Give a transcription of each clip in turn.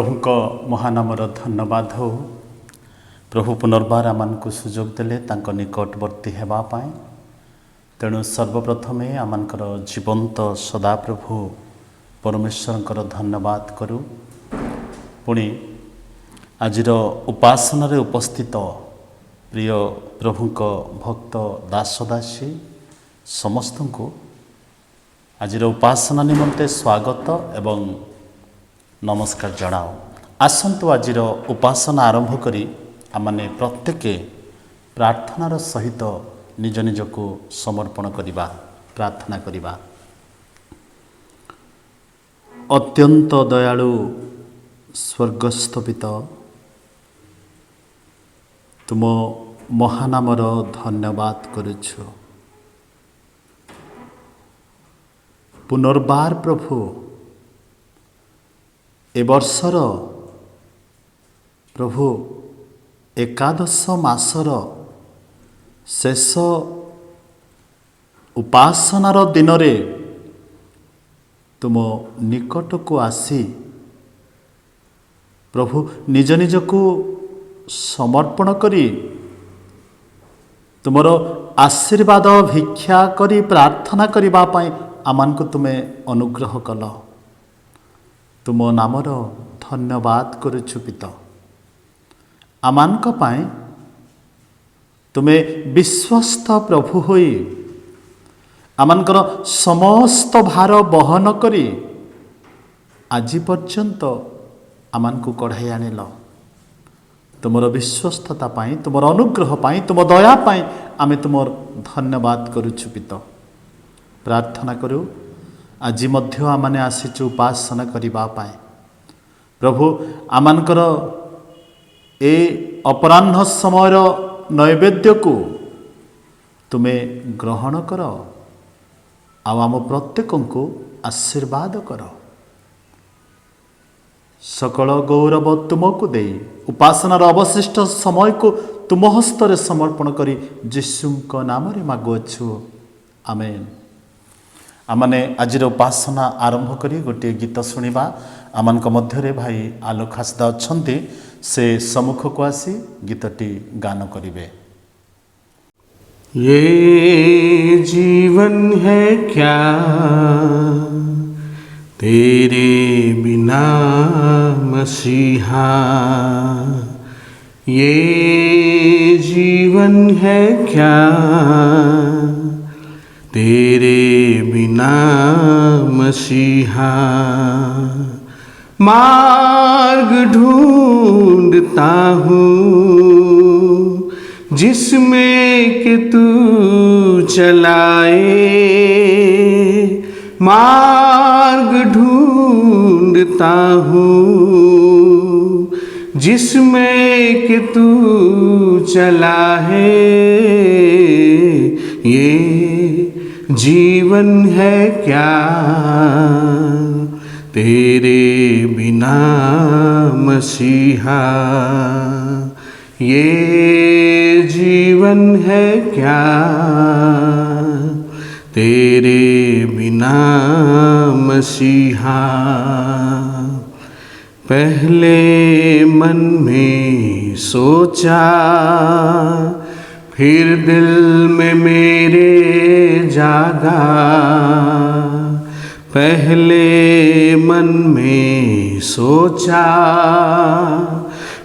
प्रभु को महानामर धन्यवाद हो। प्रभु पुनर्बार आमको सुजोग देले तांको निकटवर्ती हेबापाई। तेणु सर्वप्रथमे आमकर जीवंत सदाप्रभु परमेश्वर धन्यवाद करूँ। पुणी आजिर उपासना रे उपस्थित प्रिय प्रभु भक्त दासदासी समस्त को आजिर उपासना निमंते स्वागत एवं नमस्कार जनाओ। आसंतु आजिर उपासना आरंभ करी आमने प्रत्येक प्रार्थनार सहित निज निज को समर्पण करिबा, प्रार्थना करिबा। अत्यंत दयालु स्वर्गस्थ पिता, तुम महानामर धन्यवाद करुछु। पुनर्बार प्रभु ए वर्षर प्रभु एकादश मासर शेष उपासनार दिन रे तुम निकट को आसी प्रभु निज निज को समर्पण करी तुमर आशीर्वाद भिक्षा करी प्रार्थना करिबा पाई आमान को तुम्हें अनुग्रह कल। तुम नामर धन्यवाद करुछु पिता। आमान को पाई तुम्हें विश्वस्त प्रभु होई आमानकर समस्त भार बहन करी आज पर्यंत आमान को कढ़ाई आनिल। तुमर विश्वस्तता पाई, तुमर अनुग्रह पाई, तुम दया पाई आमे तुमर धन्यवाद करुछु पिता। प्रार्थना करू आज मध्य आमाने आसीचु उपासना करिबा पाए। प्रभु आमानकर ए अपराह्न समयर नैवेद्य को तुम्हें ग्रहण कर आम प्रत्येक को आशीर्वाद कर। सकल गौरव तुमको दे उपासनार अवशिष्ट समय को तुम हस्तरे समर्पण करी यीशुଙ୍କ नामरे मागुअछु, आमेन। आमने आज उपासना आरंभ करी गोटे गीत शुणा। आमान मध्य भाई आलोक हासदा अच्छे से सम्मुख को आसी गीतटी गान करिवे। ये जीवन है क्या तेरे बिना मसीहा, ये जीवन है क्या तेरे बिना मसीहा। मार्ग ढूंढता हूँ जिसमें कि तू चलाए, मार्ग ढूंढता हूँ जिसमें कि तू चला है। ये जीवन है क्या तेरे बिना मसीहा, ये जीवन है क्या तेरे बिना मसीहा। पहले मन में सोचा फिर दिल में मेरे जागा, पहले मन में सोचा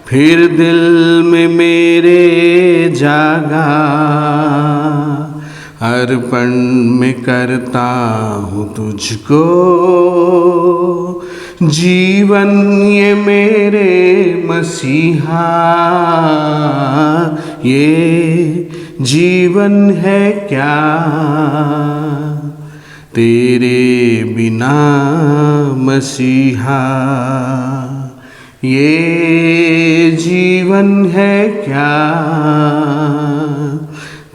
फिर दिल में मेरे जागा। अर्पण में करता हूँ तुझको जीवन ये मेरे मसीहा, ये जीवन है क्या तेरे बिना मसीहा, ये जीवन है क्या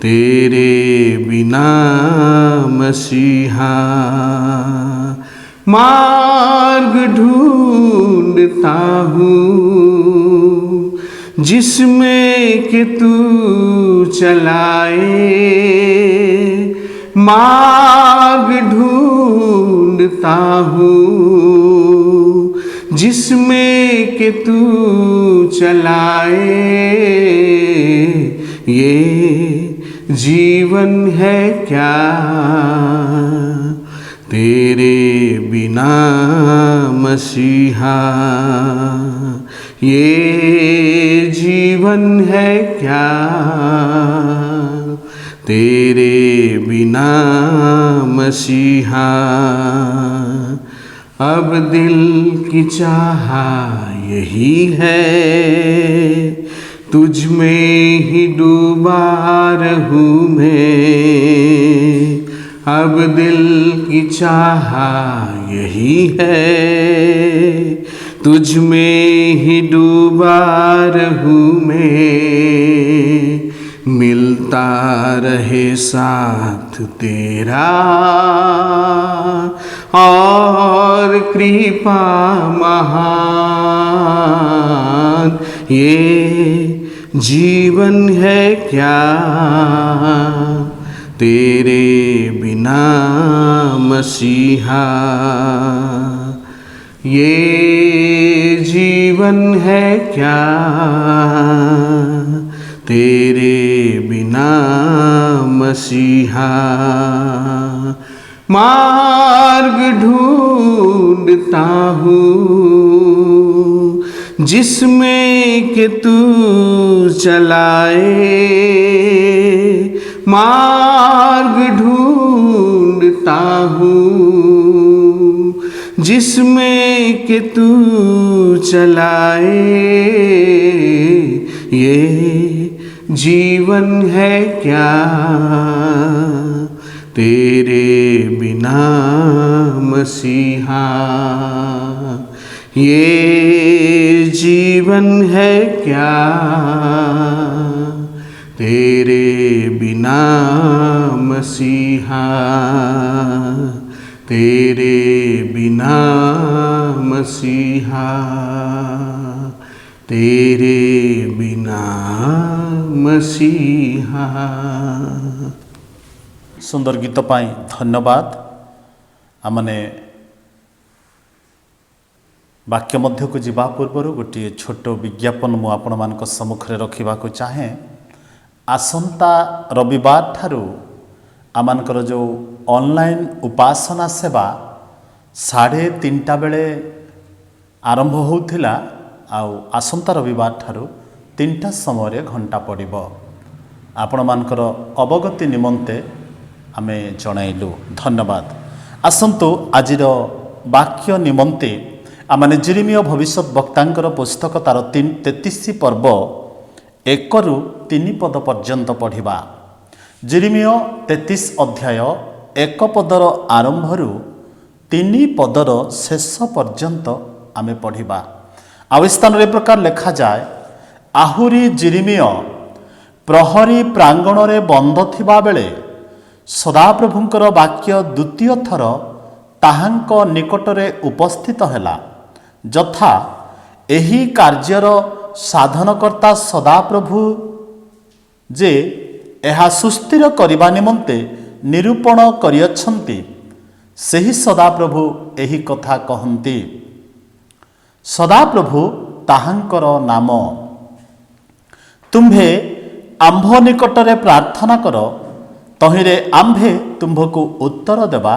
तेरे बिना मसीहा। मार्ग ढूंढता हूँ जिसमें कि तू चलाए, मार्ग ढूंढता हूँ जिसमें कि तू चलाए, ये जीवन है क्या तेरे बिना मसीहा, ये जीवन है क्या तेरे बिना मसीहा। अब दिल की चाह यही है, तुझ में ही डूबा रहूं मैं। अब दिल की चाह यही है, तुझ में ही डूबा रहूं मैं। मिलता रहे साथ तेरा और कृपा महान, ये जीवन है क्या तेरे बिना मसीहा, ये जीवन है क्या तेरे बिना मसीहा। मार्ग ढूंढता हूँ जिसमें कि तू चलाए, मार्ग ढूंढता हूँ जिसमें कि तू चलाए, ये जीवन है क्या तेरे बिना मसीहा, ये जीवन है क्या तेरे बिना मसीहा, तेरे बिना मसीहा, तेरे बिना मसीहा। सुंदर गीत पाई धन्यवाद। आमने वाक्य मध्य को जीवा पूर्वर गोटे छोट विज्ञापन मु आपण मान सम्मुखें रखा चाहे। आसंता रविवार ठारू आमानकर जो ऑनलाइन उपासना सेवा 3:30 बेले आरंभ होउथिला, आउ आसंता रविवार ठारू 3टा समय घंटा पड़िबो। आपण मानकर अवगति निमंते आमे जणाइलु, धन्यवाद। आसंतु आजिर वाक्य निमंते आमने जिरिमिया भविष्यत वक्तांकर पुस्तक तार 33 पर्व 1 ରୁ 3 पद पर्यंत पढ़िबा। जिरिमिया 33 अध्याय 1 पदर आरंभरू 3 पदर शेष पर्यंत आमे पढ़िबा। आउ स्थान रे प्रकार लिखा जाए, आहुरी जिरिमिया प्रहरी प्रांगण रे बंद थिबा बेले सदाप्रभुंकर वाक्य द्वितीय थर ताहांक निकटरे उपस्थित हैला, जथा एही कार्यर साधनकर्ता सदाप्रभु जे एहा सुस्थिर करिबा निमंते निरूपण करियछन्ति, सेही सदाप्रभु एही कथा कहन्ति। सदाप्रभु ताहांकर नाम। तुम्भे आंभ निकटरे प्रार्थना कर, तहिरे आंभे तुम्भको उत्तर देवा,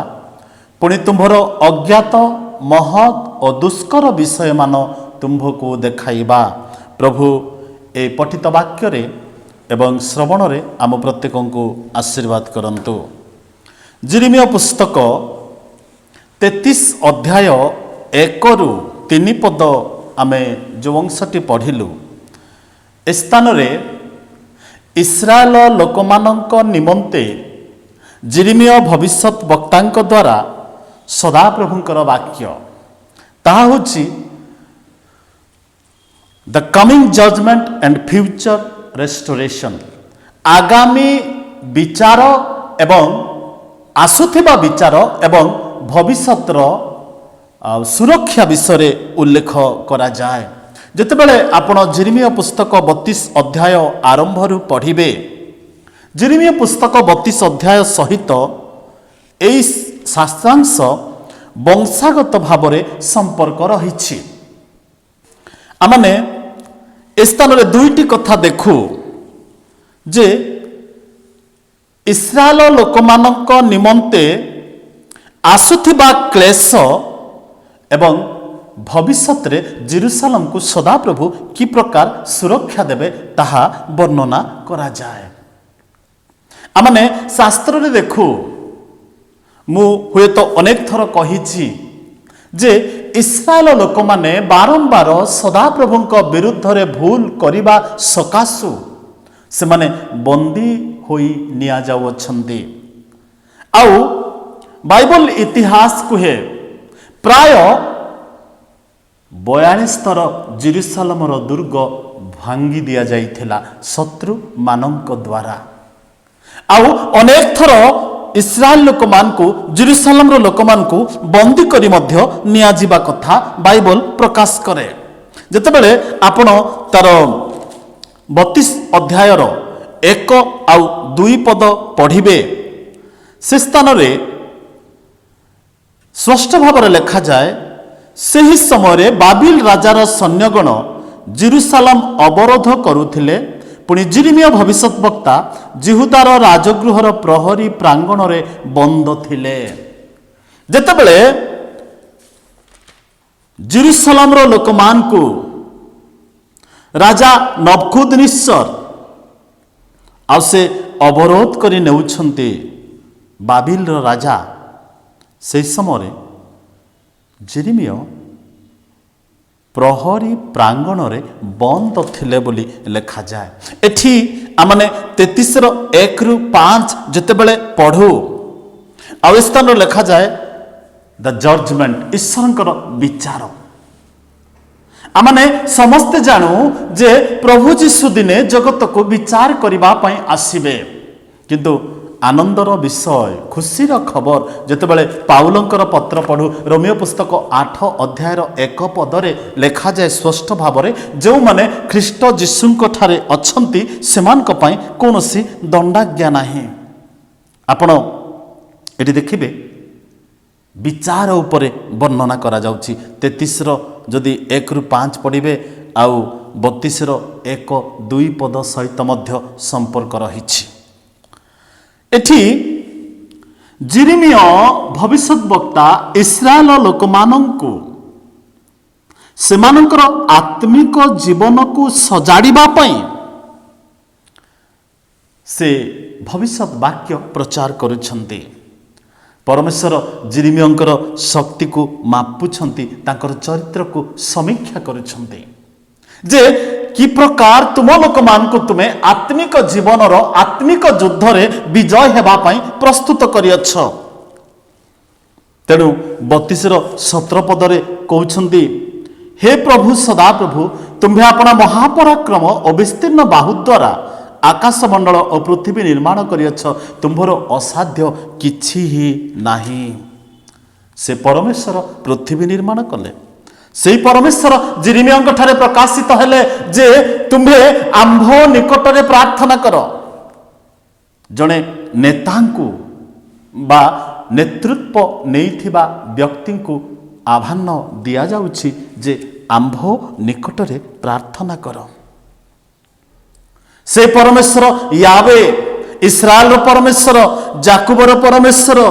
पुणी तुम्भर अज्ञात महत् और दुष्कर विषय मान तुम्भको देखाइबा। प्रभु ए पठित वाक्य रे एवं श्रवण रे आम प्रत्येकଙ୍କୁ आशीर्वाद करंतु। जिरिमिया पुस्तक 33 अध्याय 1 ରୁ 3 पद आमे जो अंशटी पढ़िलु, स्थान रे इस्राएल लोकमानंक निमंते जिरिमिया भविष्यत वक्तांक द्वारा सदाप्रभुंकर वाक्य, ताहा होछि the coming judgement and future restoration. आगामी विचार एवं आसुथिबा विचार एवं भविष्यतर सुरक्षा विषय उल्लेख करा जाए। जेतेबेले आपण जिरिमिया पुस्तक 32 अध्याय आरंभरू पढ़िबे, जिरिमिया पुस्तक 32 अध्याय सहित एई शास्त्रांश वंशागत भावरे संपर्क रहिछि। आमने ए स्थान में दुईटी कथा देखु जे इस्राएल लोकमानंक निमंते आसुथिबा क्लेश एवं भविष्यत रे जेरुसालेम को सदाप्रभु कि प्रकार सुरक्षा देवे ताहा वर्णना करा जाए। आमने शास्त्र रे देखु मु हुए तो अनेक थर कहिछि जे इस्राएल लोक माने बारंबार सदाप्रभुंक विरुद्ध रे भूल करिबा सकाशु से माने बंदी होई निया जाउ अछंती। आउ बाइबल इतिहास कुहे प्राय 42 थर जेरुसालेमर दुर्ग भांगी दिया जाइथिला शत्रु मानक द्वारा। आउ अनेक थर इस्राएल लोक मान को जेरुसालेम लोक मान को बंदी करी मध्य निया जिबा कथा बाइबल प्रकाश करे। जेतेबेले आपण तार 32 अध्याय 1 आउ 2 पद पढ़िबे से स्थान रे स्पष्ट भाव में लिखा जाए सही समय बाबिल राजार सैन्यगण जेरुसालेम अवरोध करुथिले। पुणी जिरिमिया भविष्यत वक्ता जिहुदार राजगृहर प्रहरी प्रांगण रे बंद थिले। जेतेबेले जेरुसालेम लोक मान को राजा नबुकदनेस्सर आ से अवरोध करी नेउछंती बाबिल राजा से समय जेरिमिया प्रहरी प्रांगण रे बंद थिले बोली लिखा जाए। एठी आमने 33:1 रु 5 जेतेबेले पढ़ू आ स्थान लिखा जाए द जजमेंट ईश्वरंकर विचार। आमने समस्ते जानू जे प्रभु जीशु दिने जगत को विचार करिबा पई आसीबे। किंतु आनंदर विषय खुशीर खबर जेतेबेले पाउलंकर पत्र पढ़ू रोमियो पुस्तक 8 अध्याय 1 पदरे लिखा जाए स्पष्ट भाव में जो माने ख्रीष्ट जीशुंक ठारे अछंती सेमानक पई कोनोसी दंडाज्ञा नाही। आपण एटी देखिबे विचार उपरे वर्णना करा जाउची। 33 जदि 1 रु 5 पढ़िबे आउ 32 1 2 पद सहित मध्य संपर्क रहिछि। एठी जिरिमिया भविष्यत वक्ता इस्राएल लोक मानंकु सेमानंकर आत्मिक जीवन को सजाड़िबा पई से भविष्यत वाक्य प्रचार करुछंती। परमेश्वर जिरिमियांकर शक्ति को मापुछंती तांकर चरित्र को समीक्षा करुछंती जे कि प्रकार तुम लोक मान को तुम्हें आत्मिक जीवन रो आत्मिक युद्ध रे विजय हेबा पई प्रस्तुत करियछ। तेणु 32:17 पदरे कहउछंती हे प्रभु सदा प्रभु तुम्हें अपना महापराक्रम अविस्तीर्ण बाहु द्वारा आकाश मंडल और पृथ्वी निर्माण करियछ। तुम्भर असाध्य किछि ही नाही। से परमेश्वर पृथ्वी निर्माण कले। से परमेश्वर जिरिमियांक ठारे प्रकाशित हेले जे तुम्हे आंभ निकटरे प्रार्थना कर। जणे नेतांकु बा नेतृत्व नेइथिबा व्यक्ति को आह्वान दिया जाउछि जे आंभ निकटरे प्रार्थना कर। से परमेश्वर यावे इस्राएल परमेश्वर जाकुबर परमेश्वर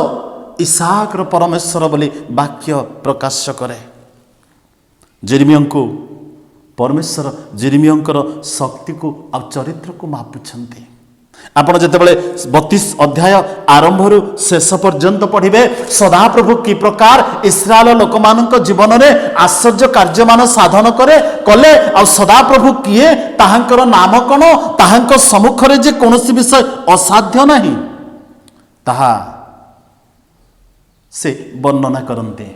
इसहाक परमेश्वर बोली वाक्य प्रकाश करे। जेरिमियां परमेश्वर जेरिमियां शक्ति को आ चरित्र को मापुछंती। आपण जेतेबेले 32 अध्याय आरंभ रु शेष पर्यंत पढ़िबे सदाप्रभु कि प्रकार इस्राएल लोक मानक जीवन रे आश्चर्य कार्यमान साधन करे कले आ सदाप्रभु किए ताहांकर नाम कोन ताहांक सम्मुख रे जे कोनोसी विषय असाध्य नाही ताहा से वर्णना करंते।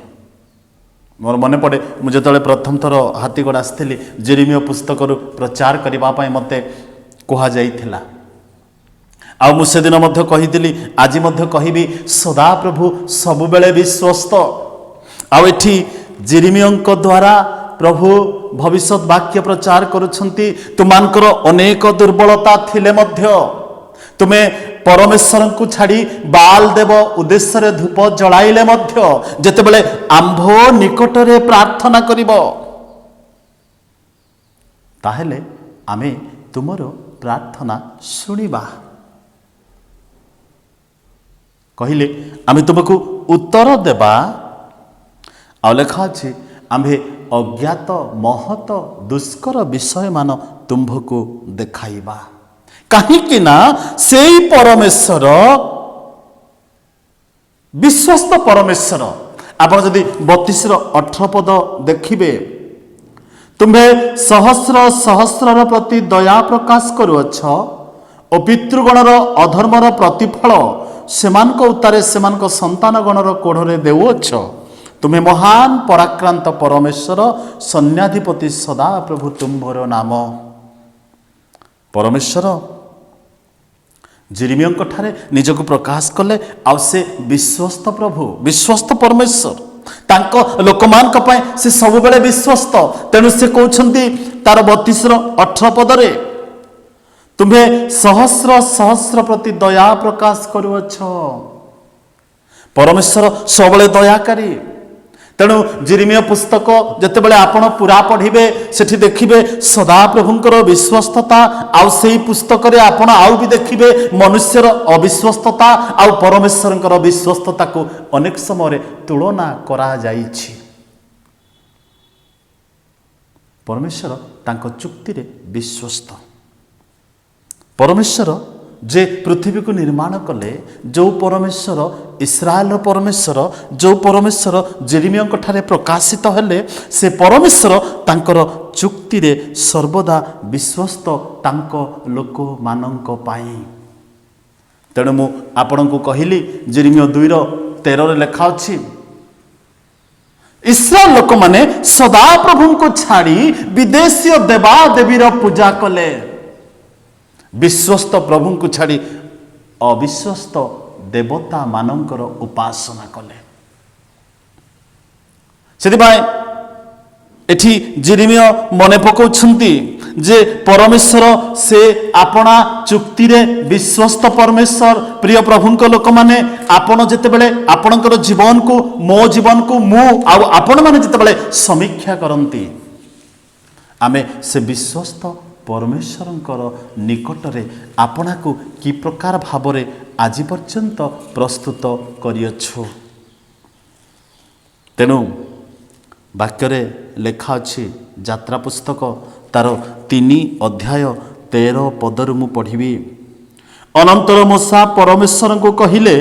मोर मन पड़े मुझे जो प्रथम थर हाथीगढ़ आसती जेरिमिया पुस्तक प्रचार करने मते कह जाइथिला। आ मुझे दिन कही आज कहि सदा प्रभु सबुबेले विश्वस्त। आठी जेरिमिया द्वारा प्रभु भविष्यत वाक्य प्रचार करुछंती तुमानकर अनेक दुर्बलता थिले मध्य तुमे परमेश्वर को छाड़ी बाल देव उद्देश्य धूप जलाइले मध्य जेतेबेले आंभ निकटरे प्रार्थना करिबो ताहेले आमे तुमर प्रार्थना शुणिबा। कहिले आमे तुमको उत्तर देबा। आ लेखा अछि आम्भे अज्ञात महत दुष्कर विषय मान तुम्भको देखाइबा। कहीं ना से परमेश्वर विश्वस्त परमेश्वर। आप जदि 32-18 पद देखिबे, तुम्भे सहस्र सहस्रर प्रति दया प्रकाश करुअछ ओ पितृगणर अधर्मर प्रतिफल सेमानक उतारे सेमानक संतान गणर कोढ़रे देउअछ। तुम्हें महान पराक्रांत परमेश्वर सन्याधिपति सदा प्रभु तुम्भर नाम। परमेश्वर जिरिमियों ठारे निजको प्रकाश कले। आ से विश्वस्त प्रभु, विश्वस्त परमेश्वर, तांको लोकमान से सब बेले विश्वस्त। तेणु से कहते तार 32-18 पदरे तुम्हें सहस्र सहस्र प्रति दया प्रकाश करुअछ। परमेश्वर सबले दयाकारी। तेणु जिरिमिया पुस्तक जितेबाला आपण पूरा पढ़िबे सेठी देखिबे सदा प्रभुंकर विश्वस्तता। आउ सेही पुस्तक रे आपण आउ भी देखिबे मनुष्यर अविश्वस्तता आउ परमेश्वरंकर विश्वस्तता को अनेक समय तुलना करा जाइछि। परमेश्वर तांको चुक्ति रे विश्वस्त। परमेश्वर जे पृथ्वी को निर्माण कले, जो परमेश्वर इस्राएल परमेश्वर, जो परमेश्वर जेरेमिया ठारे प्रकाशित हेले, से परमेश्वर तांकर चुक्ति रे सर्वदा विश्वस्त तांको लोक मानंक पाई। तेणु मु आपणको कहिली जेरेमिया 2:13 रे लेखा अछि, इस्राएल लोक माने सदा प्रभु को छाड़ी विदेशी देवा देवीर पूजा कले। विश्वस्त प्रभु को छाड़ी अविश्वस्त देवता मानकर उपासना कले। सेदिबाय एठी जेरेमिया मने पकाउछंती जे परमेश्वर से आपना चुक्ति रे विश्वस्त परमेश्वर। प्रिय प्रभुंक लोक माने आपण जेतेबेले आपणकर जीवन को, मो जीवन को मु आ आपण माने जेतेबेले समीक्षा करंती, आमे से विश्वस्त परमेश्वरंकर निकटरे आपना को कि प्रकार भावरे आज पर्यंत प्रस्तुत करियछु। तेणु वाक्यरे लेखा अछि, यात्रा पुस्तक तार 3:13 पदरु मु पढ़िबी। अनंतर मूसा परमेश्वर को कहिले,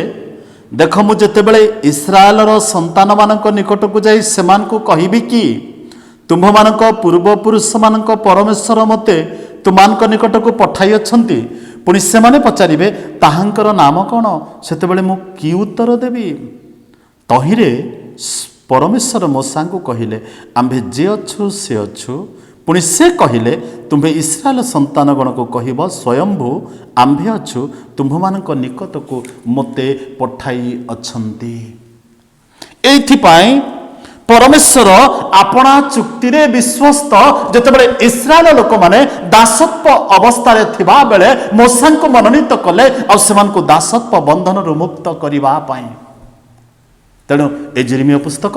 देख मु जेतेबेले इस्राएलर संतान मानक निकट को जाई सेमान को कहिबी कि तुम्भ मानक पूर्वपुरुष मानक परमेश्वर मते तुमानक निकट को पठाई अछंती। पुणी से माने पचारिबे ताहांकर नाम कौन, सेतेबेले मु कि उत्तर देबी। तहिरे परमेश्वर मूसा को कहिले, आम्भे जे अछु से अछु। पुणी से कहिले, तुम्भे इस्राएल संतान गण को कहब स्वयंभू आम्भे अछु, तुम्भ मानक निकट को मते पठाई अछंती। एथिपाई परमेश्वर आपना चुक्ति रे विश्वस्त। जेतेबेले इस्राएल लोक माने दासत्व अवस्था रे थिबा बेले मूसा को मनोनीत कले आ सेमान को दासत्व बंधन रु मुक्त करिबा पाई। तेणु ए जेरेमिया पुस्तक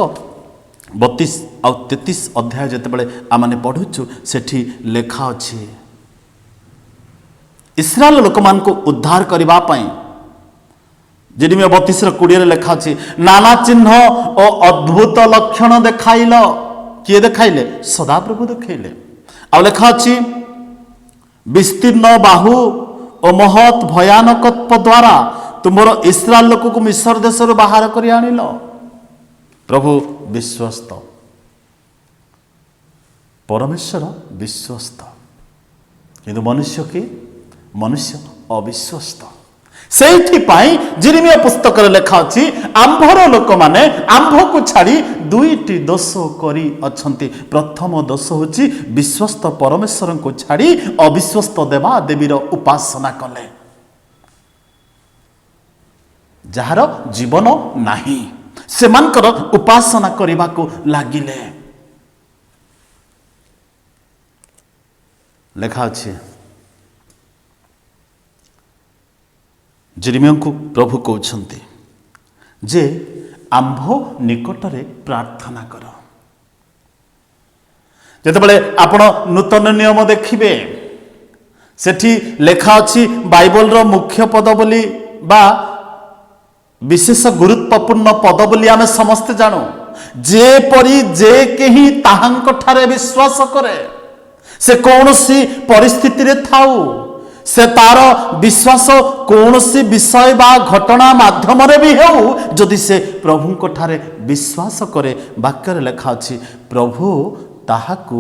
32 और 33 अध्याय जेतेबेले आमाने पढुछु सेठी लेखा अछि, इस्राएल लोक मान को उद्धार करिबा पाई। जेरेमिया 32:20 लेखा अछि, नाना चिन्ह और अद्भुत लक्षण देखाइल। किए देखाइले? सदाप्रभु देखाइले। आ लेखा अछि, विस्तीर्ण बाहु और महत भयानकत्व द्वारा तुमर इस्राएल लोक को मिस्र देश बाहर करि आनिल। प्रभु विश्वस्त, परमेश्वर विश्वस्त, किंतु मनुष्य के मनुष्य अविश्वस्त। सेइथिपाई जेरेमिया पुस्तक लेखा अछि, आंभर लोक माने आंभ को छाड़ी दुईटी दोष करी अछंती। प्रथम दोष होछि विश्वस्त परमेश्वर को छाड़ी अविश्वस्त देवा देवीर उपासना कले, जार जीवन नाही सेमानकर उपासना करने को लगिले। लेखा अछि, जेरेमिया को प्रभु कहते जे आंभ निकटरे प्रार्थना कर। ଯେତେବେଳେ ଆପଣ ନୂତନ ନିୟମ ଦେଖିବେ ସେଠି ଲେଖା ଅଛି ବାଇବଲର ମୁଖ୍ୟ ପଦ ବୋଲି ବା ବିଶେଷ ଗୁରୁତ୍ୱପୂର୍ଣ୍ଣ ପଦ ବୋଲି ଆମେ ସମସ୍ତେ ଜାଣୁ, ଯେପରି ଯେ କେହି ତାହାଙ୍କଠାରେ ବିଶ୍ୱାସ କରେ ସେ କୌଣସି ପରିସ୍ଥିତିରେ ଥାଉ, ସେ ତାର ବିଶ୍ୱାସ କୌଣସି ବିଷୟ ବା ଘଟଣା ମାଧ୍ୟମରେ ବି ହେଉ, ଯଦି ସେ ପ୍ରଭୁଙ୍କ ଠାରେ ବିଶ୍ୱାସ କରେ, ବାକ୍ୟରେ ଲେଖା ଅଛି ପ୍ରଭୁ ତାହାକୁ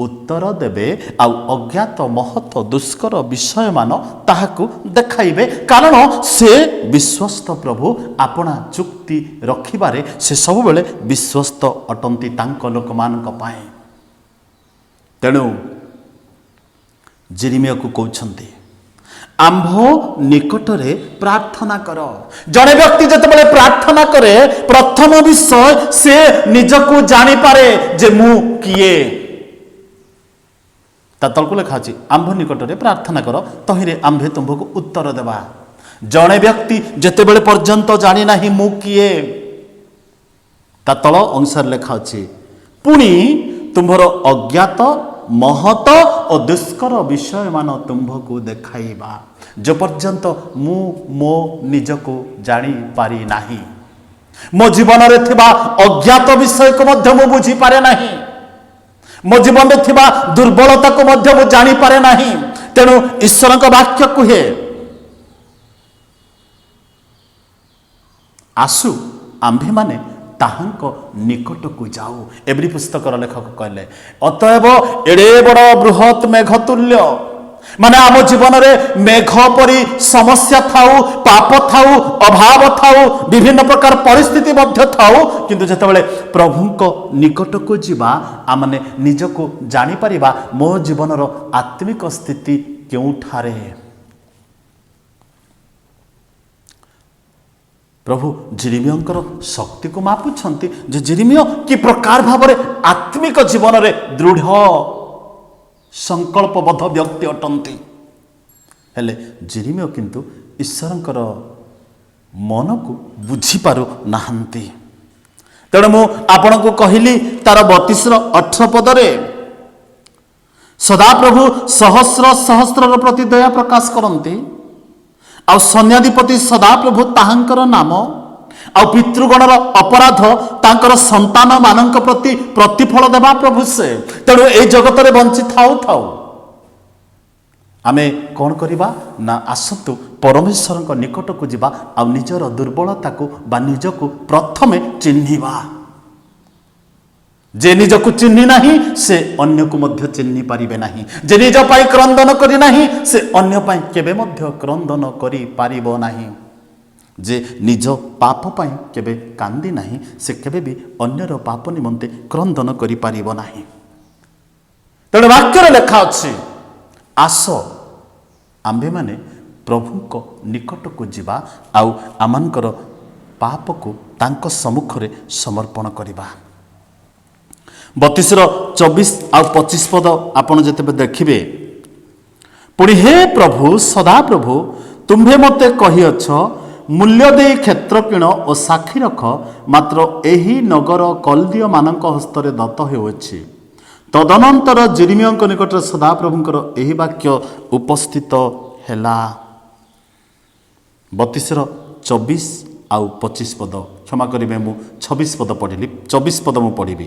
ଉତ୍ତର ଦେବେ ଆଉ ଅଜ୍ଞାତ ମହତ ଦୁଷ୍କର ବିଷୟମାନ ତାହାକୁ ଦେଖାଇବେ, କାରଣ ସେ ବିଶ୍ୱସ୍ତ ପ୍ରଭୁ ଆପଣା ଚୁକ୍ତି ରଖିବାରେ ସେ ସବୁବେଳେ ବିଶ୍ୱସ୍ତ ଅଟନ୍ତି ତାଙ୍କ ଲୋକମାନଙ୍କ ପାଇଁ। ତେଣୁ ଜେରେମିୟାକୁ କହୁଛନ୍ତି ଆମ୍ଭ ନିକଟରେ ପ୍ରାର୍ଥନା କର। ଜଣେ ବ୍ୟକ୍ତି ଯେତେବେଳେ ପ୍ରାର୍ଥନା କରେ ପ୍ରଥମ ବିଷୟ ସେ ନିଜକୁ ଜାଣିପାରେ ଯେ ମୁଁ କିଏ। ତା ତଳକୁ ଲେଖା ଅଛି ଆମ୍ଭ ନିକଟରେ ପ୍ରାର୍ଥନା କର ତହିଁରେ ଆମ୍ଭେ ତୁମ୍ଭକୁ ଉତ୍ତର ଦେବା। ଜଣେ ବ୍ୟକ୍ତି ଯେତେବେଳେ ପର୍ଯ୍ୟନ୍ତ ଜାଣିନାହିଁ ମୁଁ କିଏ, ତା ତଳ ଅଂଶରେ ଲେଖା ଅଛି ପୁଣି ତୁମ୍ଭର ଅଜ୍ଞାତ ମହତ ଓ ଦୁଷ୍କର ବିଷୟମାନ ତୁମ୍ଭକୁ ଦେଖାଇବା। ଯେ ପର୍ଯ୍ୟନ୍ତ ମୁଁ ମୋ ନିଜକୁ ଜାଣିପାରି ନାହିଁ, ମୋ ଜୀବନରେ ଥିବା ଅଜ୍ଞାତ ବିଷୟକୁ ମଧ୍ୟ ମୁଁ ବୁଝିପାରେ ନାହିଁ, ମୋ ଜୀବନରେ ଥିବା ଦୁର୍ବଳତାକୁ ମଧ୍ୟ ମୁଁ ଜାଣିପାରେ ନାହିଁ। ତେଣୁ ଈଶ୍ୱରଙ୍କ ବାକ୍ୟ କୁହେ ଆସୁ ଆମ୍ଭେମାନେ ତାହାଙ୍କ ନିକଟକୁ ଯାଉ। ଏଭଳି ପୁସ୍ତକର ଲେଖକ କହିଲେ ଅତଏବ ଏଡ଼େ ବଡ଼ ବୃହତ ମେଘ ତୁଲ୍ୟ, ମାନେ ଆମ ଜୀବନରେ ମେଘ ପରି ସମସ୍ୟା ଥାଉ, ପାପ ଥାଉ, ଅଭାବ ଥାଉ, ବିଭିନ୍ନ ପ୍ରକାର ପରିସ୍ଥିତି ମଧ୍ୟ ଥାଉ, କିନ୍ତୁ ଯେତେବେଳେ ପ୍ରଭୁଙ୍କ ନିକଟକୁ ଯିବା ଆମେ ନିଜକୁ ଜାଣିପାରିବା ମୋ ଜୀବନର ଆତ୍ମିକ ସ୍ଥିତି କେଉଁଠାରେ। ପ୍ରଭୁ ଜେରେମିୟାଙ୍କର ଶକ୍ତିକୁ ମାପୁଛନ୍ତି ଯେ ଜେରେମିୟା କି ପ୍ରକାର ଭାବରେ ଆତ୍ମିକ ଜୀବନରେ ଦୃଢ଼ ସଂକଳ୍ପବଦ୍ଧ ବ୍ୟକ୍ତି ଅଟନ୍ତି। ହେଲେ ଜେରେମିୟା କିନ୍ତୁ ଈଶ୍ୱରଙ୍କର ମନକୁ ବୁଝିପାରୁ ନାହାନ୍ତି। ତେଣୁ ମୁଁ ଆପଣଙ୍କୁ କହିଲି ତାର 32-18 ପଦରେ ସଦାପ୍ରଭୁ ସହସ୍ର ସହସ୍ରର ପ୍ରତି ଦୟା ପ୍ରକାଶ କରନ୍ତି, ଆଉ ସୈନ୍ୟାଧିପତି ସଦାପ୍ରଭୁ ତାହାଙ୍କର ନାମ ଆଉ ପିତୃଗଣର ଅପରାଧ ତାଙ୍କର ସନ୍ତାନ ମାନଙ୍କ ପ୍ରତି ପ୍ରତିଫଳ ଦେବା ପ୍ରଭୁ ସେ। ତେଣୁ এই ଜଗତରେ ବଞ୍ଚି ଥାଉ ଥାଉ ଆମେ କ'ଣ କରିବା ନା ଆସନ୍ତୁ ପରମେଶ୍ୱରଙ୍କ ନିକଟକୁ ଯିବା ଆଉ ନିଜର ଦୁର୍ବଳତାକୁ ବା ନିଜକୁ ପ୍ରଥମେ ଚିହ୍ନିବା। ଯେ ନିଜକୁ ଚିହ୍ନି ନାହିଁ ସେ ଅନ୍ୟକୁ ମଧ୍ୟ ଚିହ୍ନି ପାରିବେ ନାହିଁ। ଯେ ନିଜ ପାଇଁ କ୍ରନ୍ଦନ କରି ନାହିଁ ସେ ଅନ୍ୟ ପାଇଁ କେବେ ମଧ୍ୟ କ୍ରନ୍ଦନ କରିପାରିବ ନାହିଁ। ଯେ ନିଜ ପାପ ପାଇଁ କେବେ କାନ୍ଦି ନାହିଁ ସେ କେବେ ବି ଅନ୍ୟର ପାପ ନିମନ୍ତେ କ୍ରନ୍ଦନ କରିପାରିବ ନାହିଁ। ତେଣୁ ବାକ୍ୟରେ ଲେଖା ଅଛି ଆସ ଆମ୍ଭେମାନେ ପ୍ରଭୁଙ୍କ ନିକଟକୁ ଯିବା ଆଉ ଆମମାନଙ୍କର ପାପକୁ ତାଙ୍କ ସମ୍ମୁଖରେ ସମର୍ପଣ କରିବା। 32-24 ଆଉ 25 ପଦ ଆପଣ ଯେତେବେଳେ ଦେଖିବେ ପୁଣି ହେ ପ୍ରଭୁ ସଦାପ୍ରଭୁ ତୁମ୍ଭେ ମୋତେ କହିଅଛ ମୂଲ୍ୟ ଦେଇ କ୍ଷେତ୍ର କିଣ ଓ ସାକ୍ଷୀ ରଖ, ମାତ୍ର ଏହି ନଗର କଲ୍ଦୀୟମାନଙ୍କ ହସ୍ତରେ ଦତ୍ତ ହେଉଅଛି। ତଦନନ୍ତର ଜେରେମିୟାଙ୍କ ନିକଟରେ ସଦାପ୍ରଭୁଙ୍କର ଏହି ବାକ୍ୟ ଉପସ୍ଥିତ ହେଲା। 32-24 ଆଉ 25 ପଦ, କ୍ଷମା କରିବେ ମୁଁ 26 ପଦ ପଢ଼ିଲି, 24 ପଦ ମୁଁ ପଢ଼ିବି।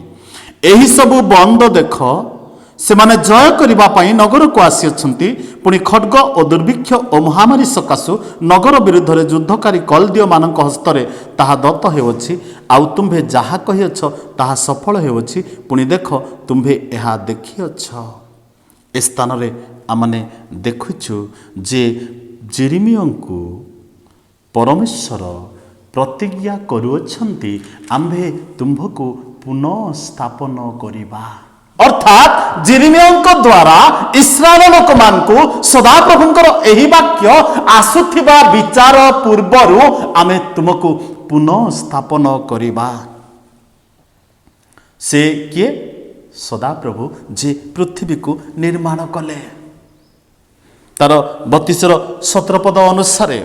ଏହିସବୁ ବନ୍ଦ ଦେଖ, ସେମାନେ ଜୟ କରିବା ପାଇଁ ନଗରକୁ ଆସିଅଛନ୍ତି। ପୁଣି ଖड्ग ଓ ଦୁର୍ଭିକ୍ଷ ଓ ମହାମାରୀ ସକାଶୁ ନଗର ବିରୁଦ୍ଧରେ ଯୁଦ୍ଧକାରୀ କଲ୍ଦୀୟମାନଙ୍କ ହସ୍ତରେ ତାହା ଦତ୍ତ ହେଉଅଛି। ଆଉ ତୁମ୍ଭେ ଯାହା କହିଅଛ ତାହା ସଫଳ ହେଉଅଛି। ପୁଣି ଦେଖ ତୁମ୍ଭେ ଏହା ଦେଖିଅଛ। ଏ ସ୍ଥାନରେ ଆମେ ଦେଖୁଛୁ ଯେ ଜେରେମିୟାଙ୍କୁ ପରମେଶ୍ୱର ପ୍ରତିଜ୍ଞା କରୁଅଛନ୍ତି ଆମ୍ଭେ ତୁମ୍ଭକୁ ପୁନଃ ସ୍ଥାପନ କରିବା। ଅର୍ଥାତ୍ ଜେରେମିୟାଙ୍କ ଦ୍ୱାରା ଇସ୍ରାଏଲ ଲୋକମାନଙ୍କୁ ସଦାପ୍ରଭୁଙ୍କର ଏହି ବାକ୍ୟ ଆସୁଥିବା ବିଚାର ପୂର୍ବରୁ ଆମେ ତୁମକୁ ପୁନଃ ସ୍ଥାପନ କରିବା। ସେ କିଏ? ସଦାପ୍ରଭୁ ଯେ ପୃଥିବୀକୁ ନିର୍ମାଣ କଲେ। ତାର 32-17 ପଦ ଅନୁସାରେ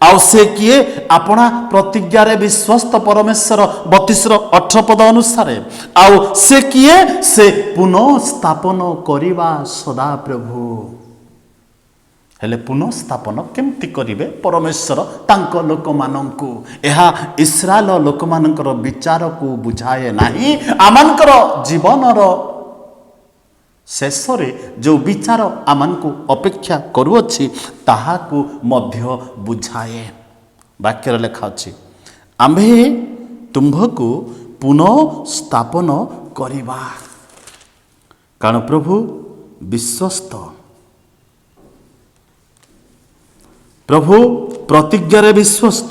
आउ से किए आपणा प्रतिज्ञारे विश्वस्त परमेश्वर 32:18 पद अनुसार आउ से किए से पुनः स्थापन करिबा सदा प्रभु हेले पुनः स्थापन केमती करिवे परमेश्वर तांको लोक माननकु एहा इस्राएल लोक मानकर विचार को बुझाए नाही आमानकर जीवनर शेष जो विचार आमको अपेक्षा करुअछि ताहाकु मध्य बुझाए वाक्य लेखा अछि आम्भे तुम्भकु पुनः स्थापन करिबा कारण प्रभु विश्वस्त प्रभु प्रतिज्ञारे विश्वस्त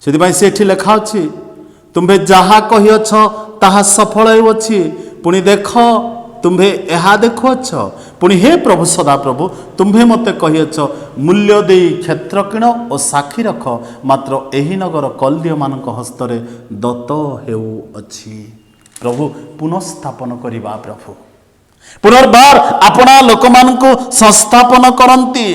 से एठी लेखा अछि तुम्भे जहा कहिअछ ताहा सफल होउछि पुणी देख तुम्भे एहा देखुअछ पुणी हे प्रभु सदा प्रभु तुम्भे मते कहिअछ मूल्य देई क्षेत्र किण और साक्षी रख मात्र एही नगर कल्दीय मानक हस्तरे दत्त हेउअछि प्रभु पुनः स्थापन करिबा प्रभु पुनर्बार आपणा लोक मानकु संस्थापन करंती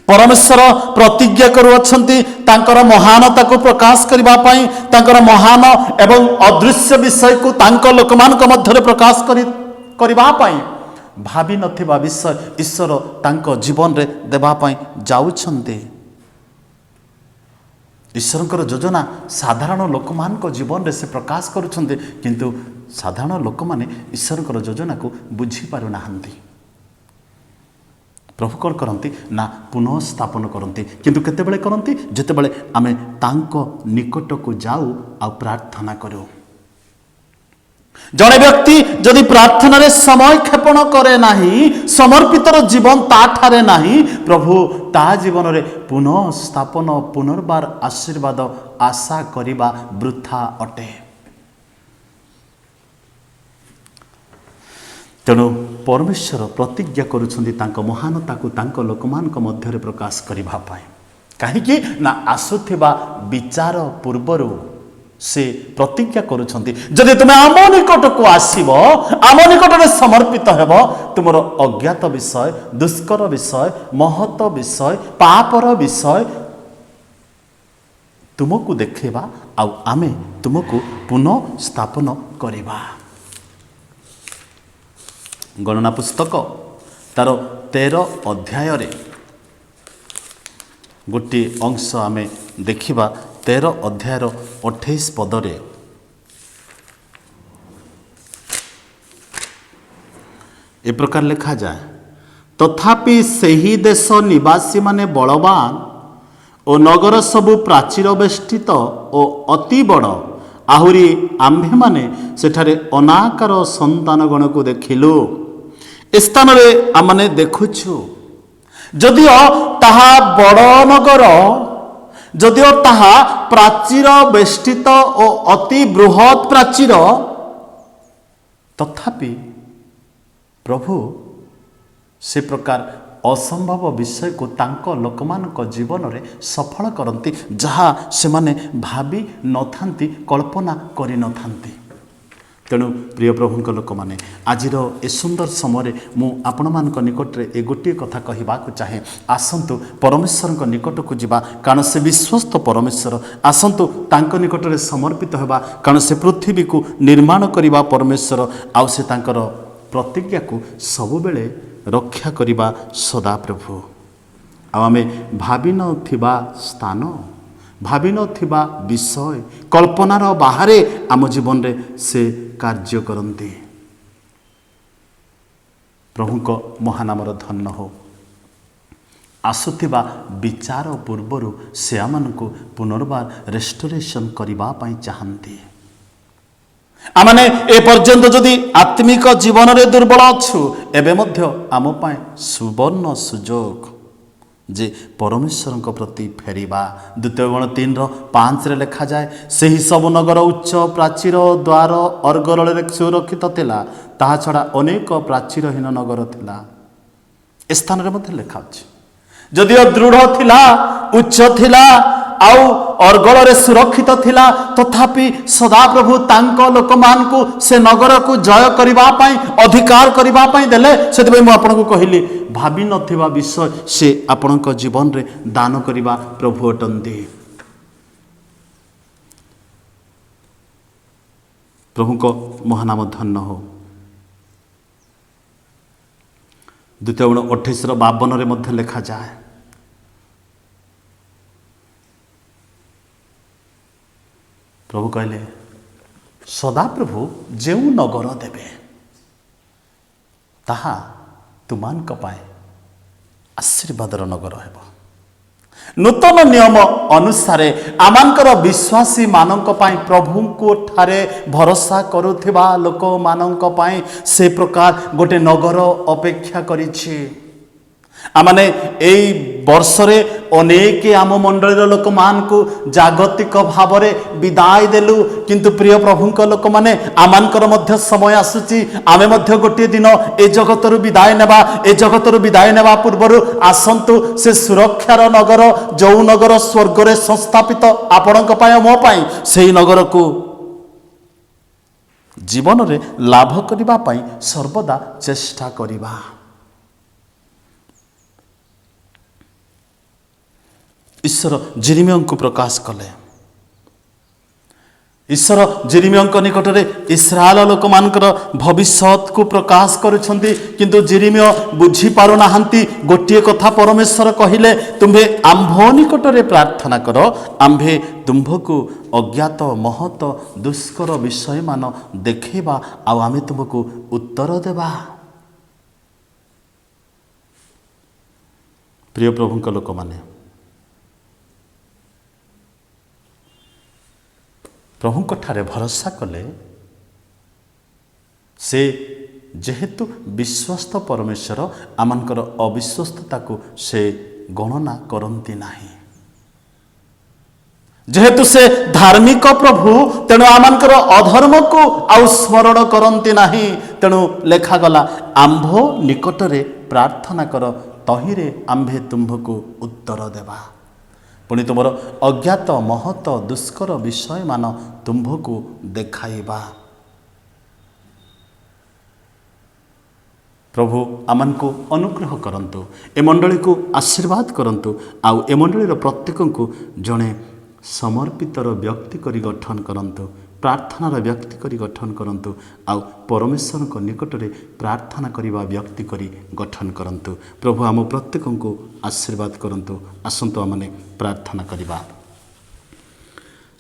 परमेश्वर प्रतिज्ञा करुअछंती तांकर महानता को प्रकाश करिबा पई तांकर महान एवं अदृश्य विषय को तांक लोक मानक मध्य प्रकाश करिबा पई भाबी नथिबा विषय ईश्वर तांक जीवन रे देबा पई जाउछंती ईश्वरंकर योजना साधारण लोक मानक जीवन रे से प्रकाश करुछंती किंतु साधारण लोक माने ईश्वरंकर योजना को बुझी पारु नाहंती प्रभु कौन करती ना पुनः स्थापन करती किंतु केतेबेले करती जेतेबेले आमे तांको निकट को जाऊ आ प्रार्थना करू जड़े व्यक्ति जदि प्रार्थना रे समय क्षेपण करे नाही समर्पितर जीवन ताठारे नाही प्रभु ता जीवन रे पुनः स्थापन पुनर्बार आशीर्वाद आशा करिबा वृथा अटे तेणु परमेश्वर प्रतिज्ञा करुछंती तांको महानता को तांको लोकमानक मध्य प्रकाश करिबा पाए काहेकि ना आसुथिबा विचार पूर्वरु से प्रतिज्ञा करुछंती जदि तुमे आम निकट को आसीबो आम निकट रे समर्पित हेबो तुमरो अज्ञात विषय दुष्कर विषय महत विषय पापर विषय तुमको देखेबा आ आमे तुमको पुनः स्थापन करिबा गणना पुस्तक तार 13 अध्याय रे गोटे अंश आमे देखिबा 13 अध्याय 28 पदरे ए प्रकार लिखा जाए तथापि सही देश निवासी माने बलवान और नगर सबु प्राचीर बेष्टित और अति बड़ आहुरी आम्भे माने सेठारे अनाकार संतान गण को देखिलु स्थान रे आमने देखुछु जदिओ ताहा बड़ नगर जदिओ ताहा प्राचीर बेष्टित और अति बृहत प्राचीर तथापि प्रभु से प्रकार असंभव विषय को तांको लोकमानक जीवन रे सफल करंती जहा से माने भाबी नथांती कल्पना करि नथांती तेणु प्रिय प्रभुंक लोक माने आजिर ए सुंदर समय मु आपण मानक निकट रे ए गोटे कथा कहबा को चाहे आसंतु परमेश्वर निकट को जीवा कारण से विश्वस्त परमेश्वर आसंतु तांको निकट रे समर्पित हेबा कारण से पृथ्वी को निर्माण करिबा परमेश्वर आउ से तांकर प्रतिज्ञा को सब बेले रक्षा करिबा सदा प्रभु आमे भाबी नथिबा स्थान भाबी नथिबा विषय कल्पनार बाहरे आम जीवन रे से कार्य करंती प्रभुको महानामर धन्य हो आसुथिबा विचार पूर्वरु से आमनको पुनर्बार रेस्टोरेशन करिबा पई चाहंती आमने ए पर्यंत जदि आत्मिक जीवन रे दुर्बल अछु एबे मध्य आम पाए सुवर्ण सुजोग जे परमेश्वर प्रति फेरिबा द्वितीय गण 3:5 रे लिखा जाए सही सब नगर उच्च प्राचीर द्वार अर्गल सुरक्षित थिला ताहा छड़ा अनेक प्राचीरहीन नगर थिला स्थान रे मध्य लिखा अछि जदिओ दृढ़ थिला उच्च थिला आउ अर्गल सुरक्षित थिला तथापि सदाप्रभु तांक लोक मानकु से नगर को जय करिबा पई अधिकार करिबा पई देले सेतबे मु आपनको कहिली भाबी नथिबा विषय से आपणक जीवन रे दान करिबा प्रभु अटंती। प्रभु को महानाम धन्य हो। द्वितीय गुण 28:52 मध्य लिखा जाए, प्रभु कहले सदाप्रभु जो नगर देवे ताहा तुमानक पाए आशीर्वादर नगर हेब। नूतन नियम अनुसार आमानकर विश्वासी मानक पाई प्रभु को ठारे भरोसा करुथिबा लोक मानक पाई से प्रकार गोटे नगर अपेक्षा करिछि। आमाने एई वर्षरे अनेक आम मंडलीर लोक मान को जागतिक भाव में विदाय देलु, किंतु प्रिय प्रभुंक लोक माने आमानकर मध्य समय आसुची आमे मध्य गोटे दिन ए जगतर विदाय नेबा। ए जगतर विदाय नेबा पूर्व आसंतु से सुरक्षार नगर जो नगर स्वर्ग रे संस्थापित आपणक पाय मो पाई सेही नगर को जीवन रे लाभ करिबा पाई सर्वदा चेष्टा करिबा। ईश्वर जेरेमिया को प्रकाश कले। ईश्वर जेरेमिया निकट में इस्राएल लोक मानकर भविष्यत को प्रकाश करुछंती, किंतु जेरेमिया बुझी पारु नाहंती। गोटिए कथा परमेश्वर कहिले तुम्हे आंभ निकट में प्रार्थना कर, आंभे तुम्भको अज्ञात महत दुष्कर विषय मान देखेबा आ आमे तुमको उत्तर देबा। प्रिय प्रभुंक लोक माने प्रभुंक ठारे भरोसा कले से जेहेतु विश्वस्त परमेश्वर आमानकर अविश्वस्तता को से गणना करती नाही। जेहेतु से धार्मिक प्रभु तेणु आमानकर अधर्म को आउ स्मरण करती नाही। तेणु लेखागला आंभ निकटरे प्रार्थना कर, तहिरे आंभे तुम्भको उत्तर देबा। पुणी तुमर अज्ञात महत दुष्कर विषय मान तुम्भको देखाइबा। प्रभु आमान को अनुग्रह करंतु, ए मंडली को आशीर्वाद करंतु, आउ ए मंडलीर प्रत्येक को जड़े समर्पितर व्यक्ति करी गठन करंतु, प्रार्थनार व्यक्ति करी गठन करंतु, आउ परमेश्वर को निकट रे प्रार्थना करिबा व्यक्ति करी गठन करंतु। प्रभु आम प्रत्येक को आशीर्वाद करंतु। आसंतु आमने प्रार्थना करिबा।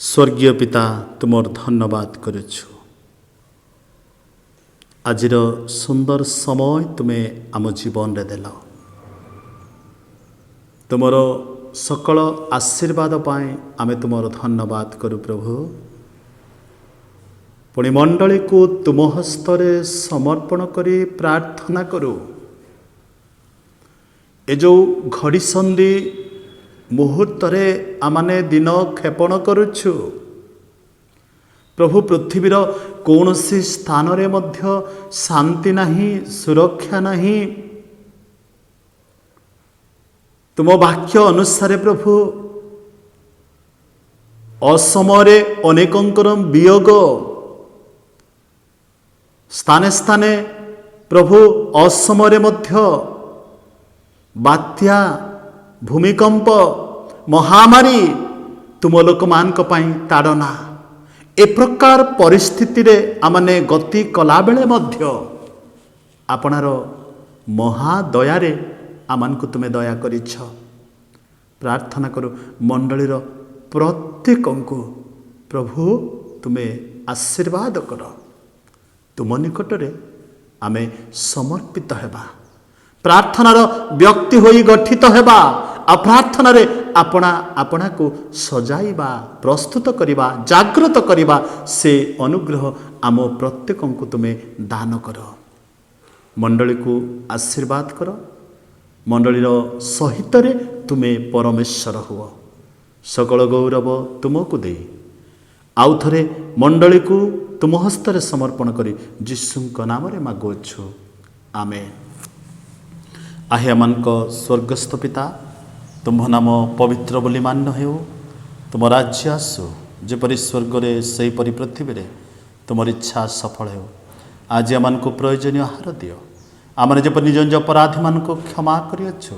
स्वर्गीय पिता तुमर धन्यवाद करुछु। आजिर सुंदर समय तुम्हें आम जीवन रे देल। तुमर सकल आशीर्वाद पाए आमे तुमर धन्यवाद करू प्रभु। पुणी मंडली को तुम हस्तरे समर्पण करी प्रार्थना करू। ए जो घड़ी संधि मुहूर्त रे आमाने दिन क्षेपण करुछु प्रभु, पृथ्वीर कौनसी स्थान रे मध्य शांति नहीं, सुरक्षा नहीं। तुम वाक्य अनुसार प्रभु असमये अनेकंकर वियोग, स्थाने स्थाने प्रभु असमये मध्य बात्या, भूमिकंप, महामारी तुम लोक मानक पई ताड़ना। ए प्रकार परिस्थिति रे आमने गति कला बेले मध्य आपनार महादयारे आमान को तुम्हें दया करिछ। प्रार्थना करो मंडलीर प्रत्येक को प्रभु तुम्हें आशीर्वाद कर। तुम निकट रे आमे समर्पित हेबा, प्रार्थनार व्यक्ति होई गठित हेबा, आ प्रार्थना रे अपना अपना को सजाइबा, प्रस्तुत करिबा, जागृत करिबा, से अनुग्रह आम प्रत्येक को तुम्हें दान कर। मंडली को आशीर्वाद कर। मंडलीर सहित रे तुम्हें परमेश्वर हुआ। सकल गौरव तुमको दे आउ थरे मंडली को तुम हस्तरे समर्पण करी जीशुंक नाम रे मागुछु, आमेन। आहे अमानक स्वर्गस्थ पिता, तुम नाम पवित्र बोली मान्य हो। तुम राज्य आसु जेपरी स्वर्ग सेहीपरि पृथ्वी तुम इच्छा सफल हो। आज आम को प्रयोजनीय आहार दियो। आम जेपरि निज निज अपराधी मान क्षमा करियछु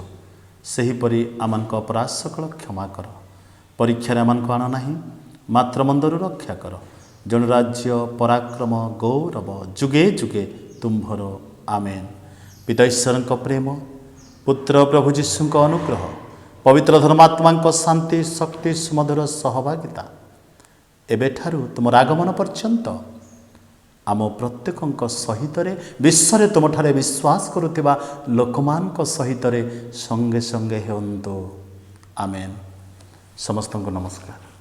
सेहीपरि आम अपराध सकल क्षमा कर। परीक्षा आम आण ना मात्र मंदरु रक्षा कर। जन राज्य पराक्रम गौरव जुगे जुगे तुम्भर आमेन। पिता ईश्वर प्रेम पुत्र प्रभु जीशु अनुग्रह पवित्र धर्मात्मा शांति शक्ति सुमधुर सहभागिता एबेठारु तुम आगमन पर्यंत आम प्रत्येक सहित विश्व तुमठारे विश्वास करुवा लोकमान सहित संगे संगे हेतु आमेन। समस्त को नमस्कार।